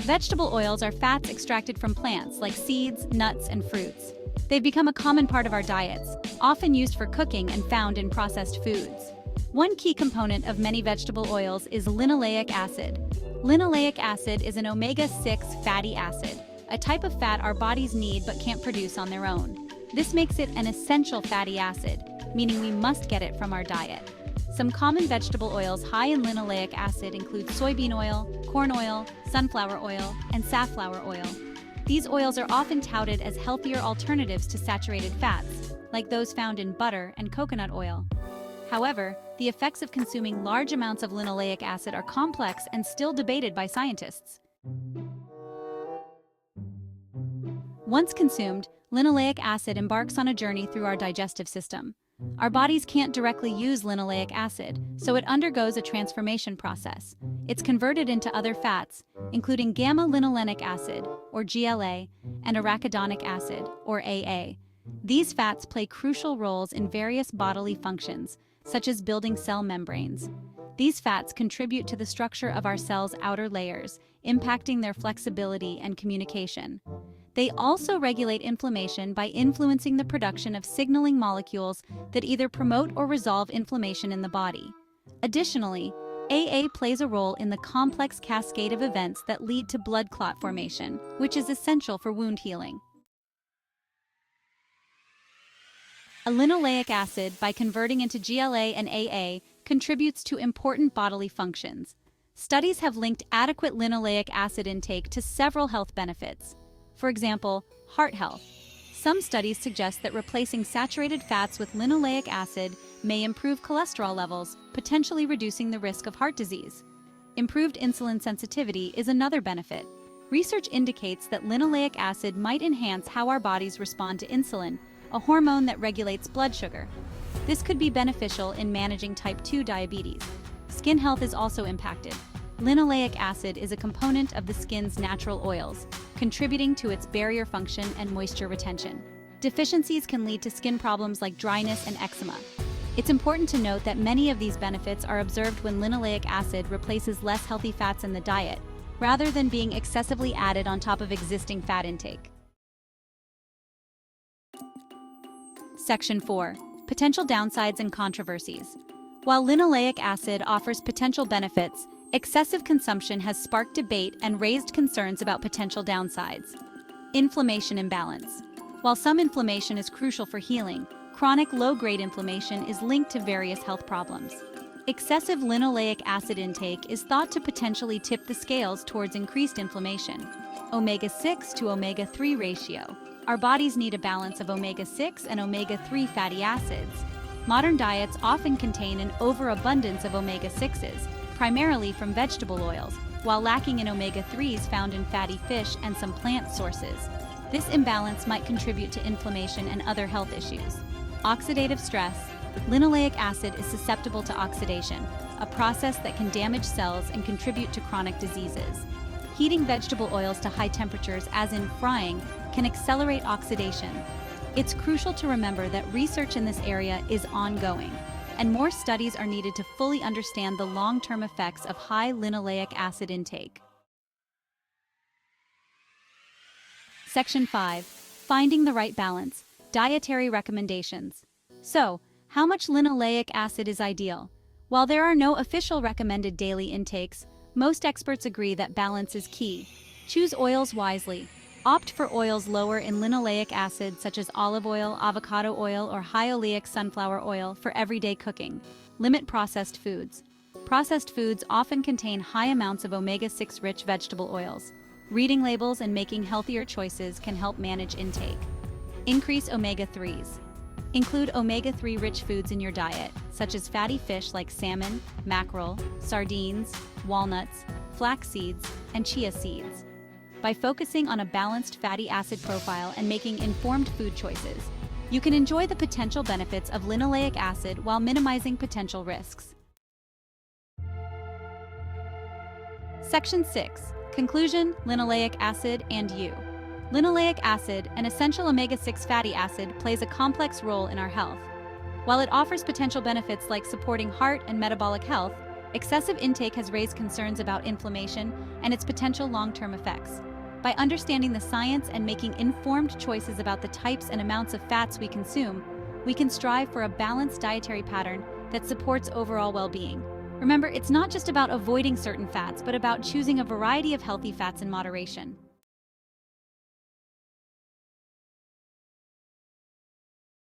Vegetable oils are fats extracted from plants like seeds, nuts, and fruits. They've become a common part of our diets, often used for cooking and found in processed foods. One key component of many vegetable oils is linoleic acid. Linoleic acid is an omega-6 fatty acid, a type of fat our bodies need but can't produce on their own. This makes it an essential fatty acid, meaning we must get it from our diet. Some common vegetable oils high in linoleic acid include soybean oil, corn oil, sunflower oil, and safflower oil. These oils are often touted as healthier alternatives to saturated fats, like those found in butter and coconut oil. However, the effects of consuming large amounts of linoleic acid are complex and still debated by scientists. Once consumed, linoleic acid embarks on a journey through our digestive system. Our bodies can't directly use linoleic acid, so it undergoes a transformation process. It's converted into other fats, including gamma-linolenic acid, or GLA, and arachidonic acid, or AA. These fats play crucial roles in various bodily functions, such as building cell membranes. These fats contribute to the structure of our cells' outer layers, impacting their flexibility and communication. They also regulate inflammation by influencing the production of signaling molecules that either promote or resolve inflammation in the body. Additionally, AA plays a role in the complex cascade of events that lead to blood clot formation, which is essential for wound healing. A linoleic acid, by converting into GLA and AA, contributes to important bodily functions. Studies have linked adequate linoleic acid intake to several health benefits. For example, heart health. Some studies suggest that replacing saturated fats with linoleic acid may improve cholesterol levels, potentially reducing the risk of heart disease. Improved insulin sensitivity is another benefit. Research indicates that linoleic acid might enhance how our bodies respond to insulin, a hormone that regulates blood sugar. This could be beneficial in managing type 2 diabetes. Skin health is also impacted. Linoleic acid is a component of the skin's natural oils, contributing to its barrier function and moisture retention. Deficiencies can lead to skin problems like dryness and eczema. It's important to note that many of these benefits are observed when linoleic acid replaces less healthy fats in the diet, rather than being excessively added on top of existing fat intake. Section 4. Potential downsides and controversies. While linoleic acid offers potential benefits, excessive consumption has sparked debate and raised concerns about potential downsides. Inflammation imbalance. While some inflammation is crucial for healing, chronic low-grade inflammation is linked to various health problems. Excessive linoleic acid intake is thought to potentially tip the scales towards increased inflammation. Omega-6 to omega-3 ratio. Our bodies need a balance of omega-6 and omega-3 fatty acids. Modern diets often contain an overabundance of omega-6s, primarily from vegetable oils, while lacking in omega-3s found in fatty fish and some plant sources. This imbalance might contribute to inflammation and other health issues. Oxidative stress. Linoleic acid is susceptible to oxidation, a process that can damage cells and contribute to chronic diseases. Heating vegetable oils to high temperatures, as in frying, can accelerate oxidation. It's crucial to remember that research in this area is ongoing, and more studies are needed to fully understand the long-term effects of high linoleic acid intake. Section 5. Finding the right balance. Dietary recommendations. So, how much linoleic acid is ideal? While there are no official recommended daily intakes, most experts agree that balance is key. Choose oils wisely. Opt for oils lower in linoleic acid such as olive oil, avocado oil, or high oleic sunflower oil for everyday cooking. Limit processed foods. Processed foods often contain high amounts of omega-6 rich vegetable oils. Reading labels and making healthier choices can help manage intake. Increase omega-3s. Include omega-3 rich foods in your diet, such as fatty fish like salmon, mackerel, sardines, walnuts, flax seeds, and chia seeds. By focusing on a balanced fatty acid profile and making informed food choices, you can enjoy the potential benefits of linoleic acid while minimizing potential risks. Section 6. Conclusion, linoleic acid and you. Linoleic acid, an essential omega-6 fatty acid, plays a complex role in our health. While it offers potential benefits like supporting heart and metabolic health, Excessive intake has raised concerns about inflammation and its potential long-term effects. By understanding the science and making informed choices about the types and amounts of fats we consume, we can strive for a balanced dietary pattern that supports overall well-being. Remember, it's not just about avoiding certain fats, but about choosing a variety of healthy fats in moderation.